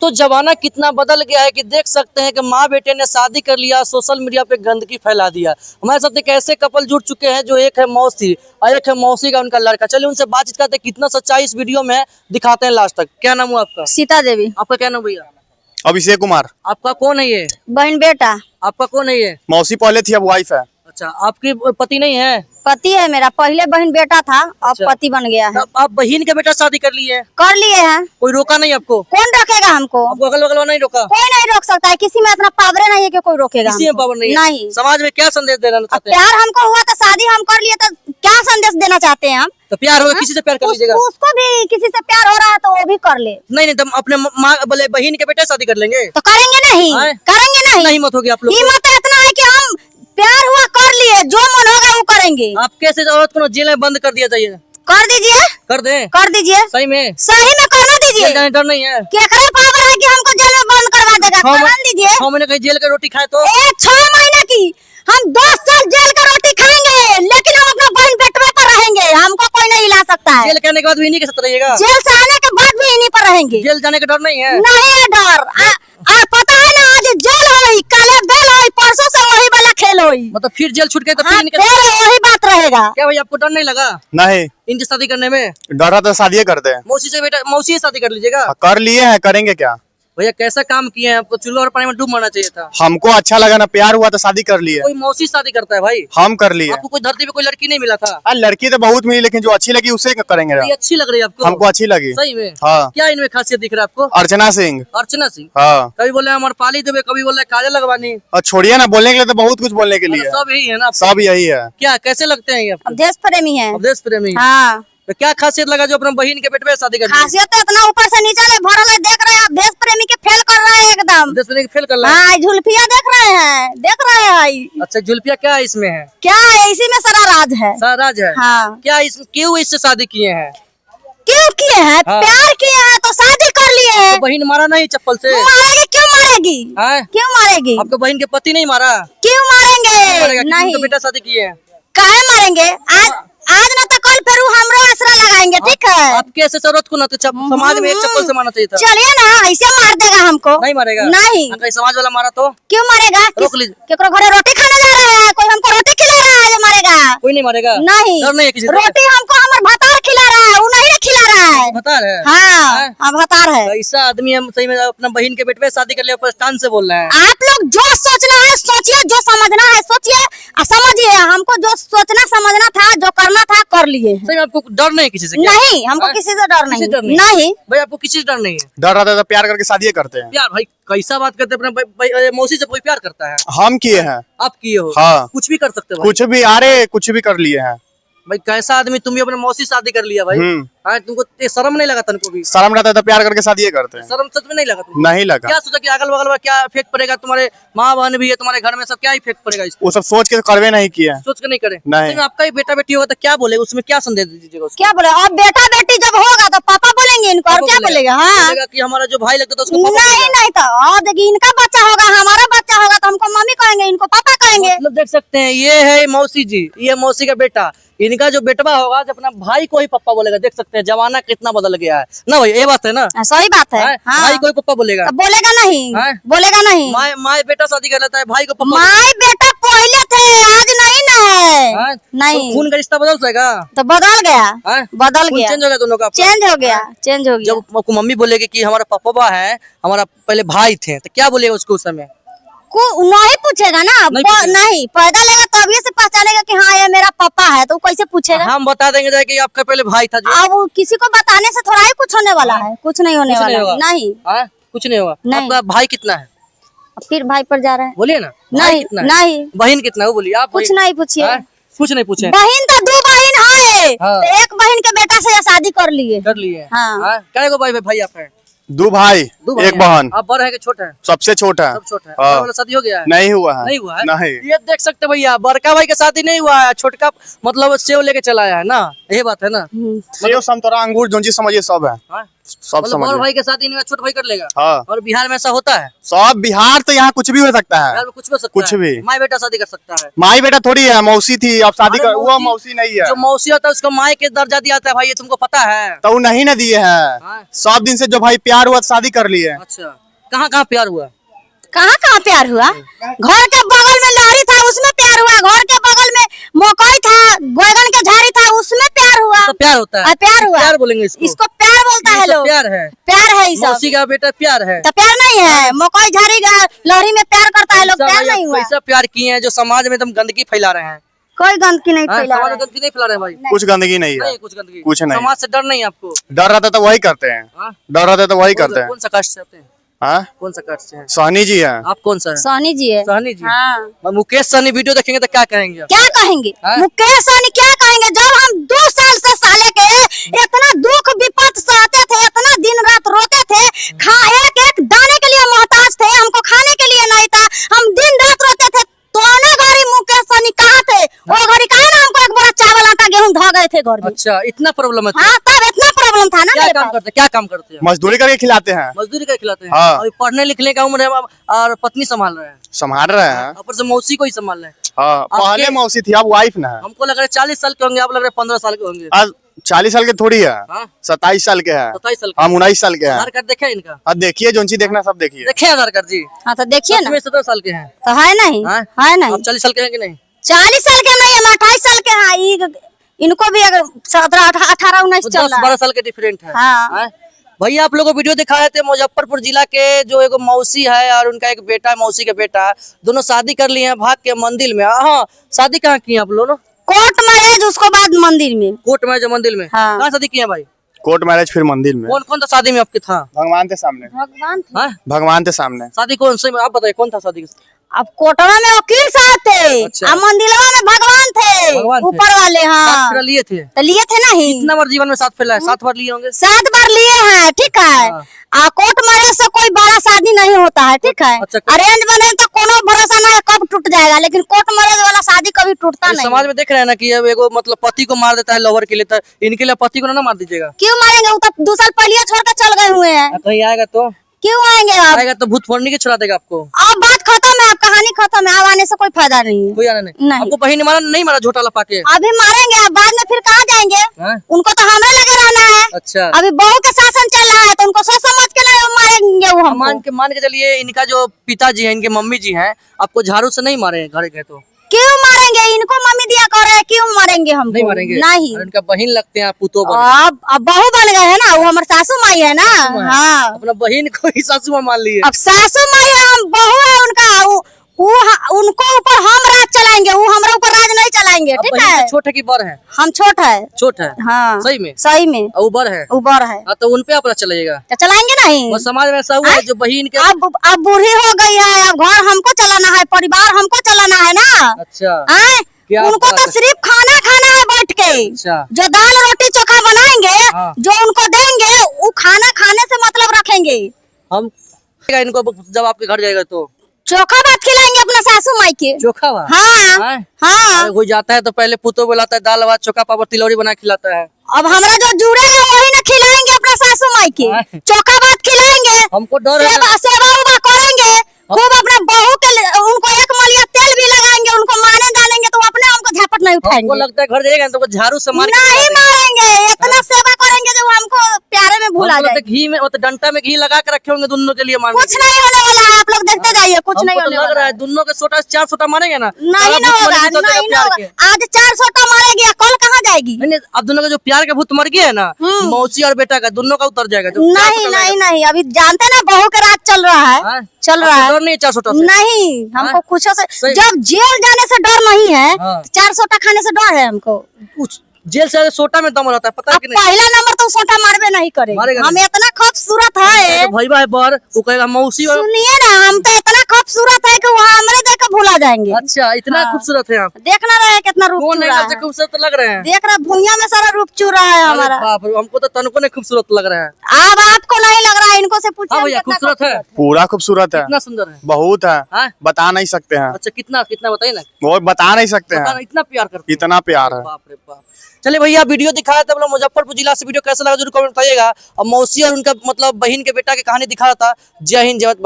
तो जमाना कितना बदल गया है कि देख सकते हैं कि माँ बेटे ने शादी कर लिया, सोशल मीडिया पे गंदगी फैला दिया। हमारे साथ एक ऐसे कपल जुड़ चुके हैं जो एक है मौसी और एक है मौसी का उनका लड़का। चलिए उनसे बातचीत करते हैं, कितना सच्चाई इस वीडियो में दिखाते हैं लास्ट तक। क्या नाम हुआ आपका? सीता देवी। आपका क्या नाम भैया? अभिषेक कुमार। आपका कौन है ये? बहन बेटा। आपका कौन है ये? मौसी पहले थी, अब वाइफ है। अच्छा, आपके पति नहीं है? पति है मेरा, पहले बहन बेटा था, अब अच्छा। पति बन गया है। आप बहन के बेटा शादी कर लिए? कर लिए हैं। कोई रोका नहीं आपको? कौन रोकेगा हमको? आपको अगल बगल नहीं रोका? कोई नहीं रोक सकता है, किसी में इतना पावर नहीं है कि कोई रोकेगा। किसी में पावर नहीं है? नहीं। समाज में क्या संदेश देना चाहते हैं? प्यार हमको हुआ तो शादी हम कर लिए, तो क्या संदेश देना चाहते हैं हम? तो प्यार होगा, किसी से प्यार कर लीजिएगा। उसको भी किसी से प्यार हो रहा है तो वो भी कर ले। नहीं तुम अपने माँ बोले बहन के बेटे शादी कर लेंगे तो करेंगे नहीं? करेंगे नहीं। हिम्मत होगी आप लोग? हिम्मत इतना है कि हम प्यार हुआ कर लिए, जो मन होगा वो करेंगे। आप कैसे औरत को जेल में बंद कर दिया चाहिए? कर दीजिए। कर दे? कर दीजिए। सही में? सही में करना दीजिए। जेल जाने डर नहीं है? क्या करे पावर है कि हमको जेल में बंद करवा देगा? कर दीजिए। 6 महीने कहीं जेल की रोटी खाए तो? 6 महीने की हम 10 साल जेल का रोटी खाएंगे, लेकिन हम अपना बहन बेटवे पर रहेंगे। हमको कोई नहीं हिला सकता है। जेल कहने के बाद भी इन्हीं के साथ रहिएगा? जेल से आने के बाद भी इन्हीं पर रहेंगे। जेल जाने का डर नहीं है? नहीं है डर। पता है ना, आज जेल होई, काले बेल होई, परसों से वही वाला खेल होई। मतलब फिर जेल छूट गए तो हाँ, फिर वही बात रहेगा। क्या भाई आपको डर नहीं लगा? नहीं। इनकी शादी करने में डरा तो शादी करते हैं। मौसी से बेटा, मौसी से शादी कर लीजिएगा। कर लिए हैं, करेंगे क्या? भैया कैसा काम किए हैं? आपको चूल्हा और पानी में डूब मरना चाहिए था। हमको अच्छा लगा ना, प्यार हुआ तो शादी कर लिए। कोई मौसी शादी करता है भाई? हम कर लिए। आपको कोई धरती पे कोई लड़की नहीं मिला था? लड़की तो बहुत मिली, लेकिन जो अच्छी लगी उसे करेंगे। ये अच्छी लग रही है आपको? हमको अच्छी लगी। सही में? हाँ। क्या इनमें खासियत दिख रहा है आपको? अर्चना सिंह। अर्चना सिंह? हाँ। कभी बोले अमरपाली देवे, कभी बोले काजल लगवानी। और छोड़िए ना, बोलने के लिए तो बहुत कुछ बोलने के लिए। सब यही है ना? सब यही है। क्या कैसे लगते हैं ये आपको? देश प्रेमी है। देश प्रेमी? हाँ। तो क्या खासियत लगा जो अपने बहन के बेटे में शादी कर? खासियत तो इतना ऊपर से नीचे ले भरल है, देख रहे हैं आप। देश प्रेमी के फेल कर रहे हैं एकदम। देश प्रेमी फेल कर रहा है? हाँ, झुल्फिया देख रहे हैं, देख रहे हैं। अच्छा, जुल्फिया क्या इसमें है? क्या है इसी में? सारा राज है। सारा राज है? हाँ। क्या क्यों इससे शादी किए हैं? क्यों किए हैं? हाँ। प्यार किए हैं तो शादी कर लिए हैं। तो बहन मारा नहीं चप्पल से? मारेगी? क्यों मारेगी? क्यों मारेगी? आपको बहन के पति नहीं मारा? क्यों मारेंगे? नहीं। बेटा शादी किए हैं? काहे मारेंगे? आज ना तो कल फिर हमरो आसरा लगाएंगे, ठीक है? आपके ऐसे जरूरत को ना तो समाज में एक चप्पल से मारना चाहिए था। चलिए ना, ऐसे मार देगा हमको? नहीं मारेगा? नहीं। अगर समाज वाला मारा तो? क्यों मारेगा? रोक लीजिए। केकरो घरे रोटी खाने जा रहा है, कोई हमको रोटी खिला रहा है, जो मारेगा? कोई नहीं मारेगा? नहीं। डर नहीं है किसी से? रोटी हमको हमार भतार खिला रहा है, वो नहीं ना खिला रहा है। भतार है? हाँ, भतार है। ऐसा आदमी हम सही में अपना बहन के बेटे पे शादी कर लिया, स्टान से बोल रहे हैं। आप लोग जो सोचना है सोचिए, जो समझना है सोचिए और समझिए। हमको जो सोचना समझना था, जो करना था, कर लिए। सही में आपको डर नहीं किसी से? नहीं, हमको किसी से डर नहीं। नहीं भाई, आपको किसी से डर नहीं है? डर रहता है तो प्यार करके शादी करते हैं। प्यार? भाई कैसा बात करते हैं? अपने मौसी से कोई प्यार करता है? हम किए हैं। आप किए हो? हाँ। कुछ भी कर सकते हो? कुछ भी, अरे कुछ भी कर लिए हैं भाई। कैसा आदमी? तुम भी अपने मौसी शादी कर लिया भाई। तुमको शर्म नहीं लगा? तुमको भी शर्म रहता है तो प्यार करके शादी करते हैं। शर्म सच में नहीं लगा तुमको? नहीं लगा। क्या सोचा कि अगल बगल में क्या इफेक्ट पड़ेगा? तुम्हारे माँ बहन भी है तुम्हारे घर में, सब क्या इफेक्ट पड़ेगा इसको? वो सब सोच के करवे नहीं किया। सोच के नहीं करे? नहीं। आपका ही बेटा बेटी होगा तो क्या बोलेगा? उसमें क्या संदेश दीजिएगा? क्या बोले? अब बेटा बेटी जब होगा तो पापा बोलेंगे इनको, और क्या बोलेगा? हाँ, कि हमारा जो भाई लगता था उसको पापा नहीं नहीं तो और देखिए, इनका बच्चा होगा, हमारा बच्चा होगा तो हमको मम्मी कहेंगे, इनको पापा कहेंगे। मतलब देख सकते हैं, ये है मौसी जी, ये मौसी का बेटा। इनका जो बेटवा होगा जो अपना भाई को ही पप्पा बोलेगा। देख सकते हैं जमाना कितना बदल गया है ना भाई? ये बात है ना? सही बात है। हाँ। भाई को ही पप्पा बोलेगा? बोलेगा नहीं? बोलेगा नहीं। माँ बेटा शादी कर लेता है, भाई को पप्पा। माँ बेटा पहले थे, आज नहीं ना है। नहीं। खून का रिश्ता बदल जाएगा? तो बदल गया, बदल गया, चेंज हो गया दोनों का? चेंज हो गया, चेंज हो गया। जब मम्मी बोलेगी कि हमारा पापा है, हमारा पहले भाई थे, तो क्या बोलेगा उसको उस समय? नहीं पूछेगा ना। नहीं पैदा लेगा तभी से पहचानेगा कि हाँ ये मेरा पापा है, तो कैसे पूछेगा? हम बता देंगे जाए कि आपका पहले भाई था। अब किसी को बताने से थोड़ा ही कुछ होने वाला है? कुछ नहीं होने वाला। नहीं, कुछ नहीं होगा। आपका भाई कितना है? फिर भाई पर जा रहा है? बोलिए ना। नहीं नहीं। बहन कितना है वो बोलिए? आप कुछ नहीं पूछिए। कुछ नहीं पूछे? बहन तो 2 बहन है। तो एक बहन के बेटा से शादी कर लिए। हाँ। क्या भाई आप है? 2 भाई, 1 बहन। आप बड़े हैं कि छोटे हैं? सबसे छोटा है। सब छोटा है। वाला शादी हो गया है? नहीं हुआ है। नहीं हुआ है? नहीं। ये देख सकते भैया, बड़का भाई का शादी नहीं हुआ है, छोटका मतलब सेव लेके चला आया है ना, यही बात है ना? सेव संतरा अंगूर जोंजी समझिए सब है। सब मतलब समझ बड़ गए। भाई के साथ इन छोटा भाई कर लेगा। हाँ। और बिहार में ऐसा होता है? सब बिहार तो यहाँ कुछ भी हो सकता है। बिहार में कुछ भी हो सकता कुछ है। भी। माँ बेटा शादी कर सकता है। माई बेटा थोड़ी है, मौसी थी, अब शादी अरे कर, वो मौसी नहीं है। जो मौसी होता है उसको माँ के दर्जा दिया जाता है भाई, ये तुमको पता है? तो वो नहीं ना दिए हैं। हाँ। 100 दिन से जो भाई प्यार हुआ शादी कर लिए। अच्छा, कहाँ कहाँ प्यार हुआ? कहाँ कहाँ प्यार हुआ? घर के बगल में लहरी था, उसमें प्यार हुआ। घर के बगल में मकई था, बैगन के झाड़ी था, उसमें प्यार हुआ। तो प्यार होता है? प्यार हुआ। प्यार बोलेंगे इसको? इसको प्यार बोलता है लोग। प्यार है? प्यार है ये सब। मौसी का बेटा प्यार है? तो प्यार नहीं है? मकई झाड़ी लहरी में प्यार करता है लोग, प्यार नहीं हुआ। कैसा प्यार किए हैं जो समाज में एकदम गंदगी फैला रहे हैं? कोई गंदगी नहीं हाँ, फैला समाज रहा में है। गंदगी नहीं फैला रहे हैं भाई? कुछ गंदगी नहीं है। नहीं कुछ गंदगी? कुछ नहीं। समाज से डर नहीं है आपको? डर रहता तो वही करते हैं। हाँ? डर रहता तो वही करते हैं। कौन सा कास्ट से आते हैं? हाँ? कौन सा कास्ट से हैं? सहनी जी है। आप कौन सा है? सोनी जी है। सहनी जी। हाँ। मुकेश सहनी वीडियो देखेंगे तो क्या कहेंगे आप? क्या कहेंगे? हाँ? मुकेश सहनी क्या कहेंगे? जब हम 2 साल से साले के इतना दुख विपद सहते थे, इतना दिन रात रोते थे, एक एक दाने के लिए मोहताज थे, हमको खाने के लिए नहीं था, हम दिन रात रोते थे। तो घड़ी मुकेश सहनी कहाँ थे? वो घड़ी कहा ना हमको एक बड़ा चावल आटा गेहूं ध गए थे घर में। अच्छा, इतना प्रॉब्लम है? हाँ, तब इतना प्रॉब्लम था ना क्या मेरे काम पास। करते हैं? क्या काम करते हैं? मजदूरी करके खिलाते हैं। मजदूरी कर खिलाते हैं? हाँ। अभी पढ़ने लिखने का उम्र है और पत्नी संभाल रहे हैं, संभाल रहे हैं। ऊपर से मौसी को ही संभाल रहे हैं। हाँ, पहले आपके- मौसी थी, अब वाइफ ना है। हमको लग रहा है 40 साल के होंगे, आप लग रहे हैं 15 साल के होंगे। आज 40 साल के थोड़ी है, हाँ? 27 साल के है। 27 साल के। हम 19 साल के हैं। आधार कार्ड देखे इनका? अब देखिए जो चीज देखना सब देखिए। देखे आधार कार्ड जी? हाँ तो देखिए ना, 17 साल के हैं। तो है नहीं? हाँ? है नहीं? आप 40 साल के हैं कि नहीं? 40 साल के नहीं, हम 28 साल के हैं। इनको भी अगर 17 18 19 तो चल 10 रहा है। 12 साल के डिफरेंट है। हाँ। हाँ? भैया आप लोगों को वीडियो दिखाए थे मुजफ्फरपुर जिला के, जो एक मौसी है और उनका एक बेटा है, मौसी का बेटा, दोनों शादी कर लिए हैं भाग के मंदिर में। हाँ, शादी कहाँ की है आप लोगों? कोर्ट मैरिज, उसको बाद मंदिर में। कोर्ट में, जो मंदिर में? हाँ। कहाँ शादी की है भाई? कोर्ट मैरिज फिर मंदिर में। कौन कौन था शादी में आपके था? भगवान के सामने। भगवान थे। हाँ? भगवान के सामने। शादी कौन से, आप बताइए कौन था शादी? अब कोटवा में वकील साहब थे, अच्छा। अब मंदिरवा में भगवान भगवान थे, थे। ऊपर वाले। सात हाँ, फेरा लिए थे? तो लिए थे नहीं? कितना बार जीवन में साथ फैला है? 7 बार लिए होंगे। 7 बार लिए हैं, ठीक है। हाँ। कोर्ट मैरिज से कोई बड़ा शादी नहीं होता है, ठीक है। अच्छा, अरेंज बने तो कोनो भरोसा नहीं है कब टूट जाएगा, लेकिन कोर्ट मैरिज वाला शादी कभी टूटता इस नहीं। समाज में देख रहे हैं ना कि अब एगो मतलब पति को मार देता है लवर के लिए, तो इनके लिए पति को ना मार दीजिएगा। क्यों मारेंगे? वो तो 2 साल पहले छोड़ के चल गए हुए हैं। कहीं आएगा तो? क्यों आएंगे? अब आएगा तो भूत फोड़ने के छुड़ा देगा आपको। अब बात खत्म है, अब कहानी खत्म है, अब आने से कोई फायदा नहीं है। कोई आना नहीं? नहीं। आपको बहन मारा नहीं? मारा झोटा लपा के? अभी मारेंगे, अब बाद में फिर कहाँ जाएंगे? हाँ? उनको तो हमरे लगे रहना है। अच्छा, अभी बहू का शासन चल रहा है, तो उनको सोच समझ के नहीं मारेंगे वो हमको। मान के चलिए इनका जो पिताजी है, इनके मम्मी जी हैं, आपको झाड़ू से नहीं मारे घर गए तो? क्यों मारेंगे? इनको मम्मी दिया कर रहे हैं, क्यों मारेंगे हमको? नहीं मारेंगे? नहीं। और इनका बहन लगते हैं, पुतो बन अब बहू बन गए है ना, वो हमारे सासू माई है ना। हाँ, अपना बहन को ही सासू माँ मान लिए। अब सासू माई है, हम बहू है उनका। उनको ऊपर हम राज चलाएंगे, वो हमारे ऊपर राज नहीं चलाएंगे, अब ठीक बहन है। से छोट है कि बड़ है? हम छोट है। छोट है? हाँ, सही में? सही में और वो बड़ है? ऊबर है, हाँ, तो उन पे अपना चलाइएगा। तो चलाएंगे नहीं। वो समाज में ऐसा हुआ है जो बहन के। अब बूढ़ी हो गई है, अब घर हमको चलाना है, परिवार हमको चलाना है ना। अच्छा, आए? क्या उनको बात तो है? सिर्फ खाना खाना है बैठ के। अच्छा। जो दाल रोटी चोखा बनाएंगे, हाँ। जो उनको देंगे, वो खाना खाने से मतलब रखेंगे। हम इनको जब आपके घर जाएगा तो चोखा भात खिलाएंगे अपना सासू माई के। चोखा भात? हाँ हाँ? हाँ। अरे कोई जाता है तो पहले पुतो बुलाता है, दाल भात चोखा पापड़ तिलौरी बना खिलाता है। अब हमरा जो जुड़ेगा वही ना खिलाएंगे अपना सासू माई के। हाँ। चोखा भात खिलाएंगे, हमको डर है। सेवा उवा करेंगे खूब, अपना बहू के उनको 1 मलिया तेल भी लगाएंगे, उनको माने जानेंगे तो अपने हमको झपट नहीं हमको उठाएंगे। लगता है घर जाएगा तो झाड़ू से मार के नहीं खिला देंगे। मारेंगे, इतना सेवा करेंगे जो हमको प्यारे में भूला हमको लगता जाए। है घी में वो तो डंटा में घी लगा के रखे होंगे दोनों के लिए मारने कुछ के लिए। नहीं होने वाला है, आप लोग देखते जाइए, कुछ नहीं हमको तो होने लग वाला रहा है। है दोनों के सोटा 4 सोटा मारेंगे ना, नहीं सारा ना भूत होगा, मर गया नहीं ना प्यार होगा। के। आज 4 सोटा मारेगी, कल कहाँ जाएगी? नहीं, अब दोनों का जो प्यार का भूत मर गया है ना, मौसी और बेटा का, दोनों का उतर जाएगा। जो 4 नहीं सोटा नहीं लगेगा। नहीं, अभी जानते ना बहू का राज चल रहा है। हाँ? चल रहा आपको है। डर नहीं है 4 सोटा से? नहीं, हमको कुछ से सही। जब जेल जाने से डर नहीं है, हाँ। 4 सोटा खाने से डर है हमको। कुछ जेल से सोटा में दम रहता है, पता है अब कि नहीं? पहला नंबर तो सोटा मारबे नहीं करेंगे, मारेगा हम नहीं। इतना खूबसूरत है। भाई भाई बर वो कहेगा मौसी और। सुनिए ना, हम तो इतना खूबसूरत है कि वहाँ हमरे देख के भूला जाएंगे। अच्छा, इतना हाँ। खूबसूरत है आप? देखना रहे कितना रूप कौन चूर है रहा सबसे है। खूबसूरत लग रहे हैं? देख रहे भूया में सारा रूप चूर रहा है अरे हमारा। बाप रे, हमको तो तनको नहीं खूबसूरत लग रहा है। अब आपको नहीं लग रहा है, इनको से पूछिए। हाँ भैया, खूबसूरत है? पूरा खूबसूरत है, कितना सुंदर है? बहुत है, हाँ? बता नहीं सकते हैं। अच्छा, कितना कितना बताइए ना। वो बता नहीं सकते हैं, इतना प्यार करते हैं? इतना प्यार है। बाप रे बाप। चलिए भैया, वीडियो दिखाया था, मतलब मुजफ्फरपुर जिला से वीडियो कैसा लगा जरूर कमेंट बताइएगा। और मौसी और उनका मतलब बहन के बेटा की कहानी दिखा रहा था। जय हिंद, जय भारत।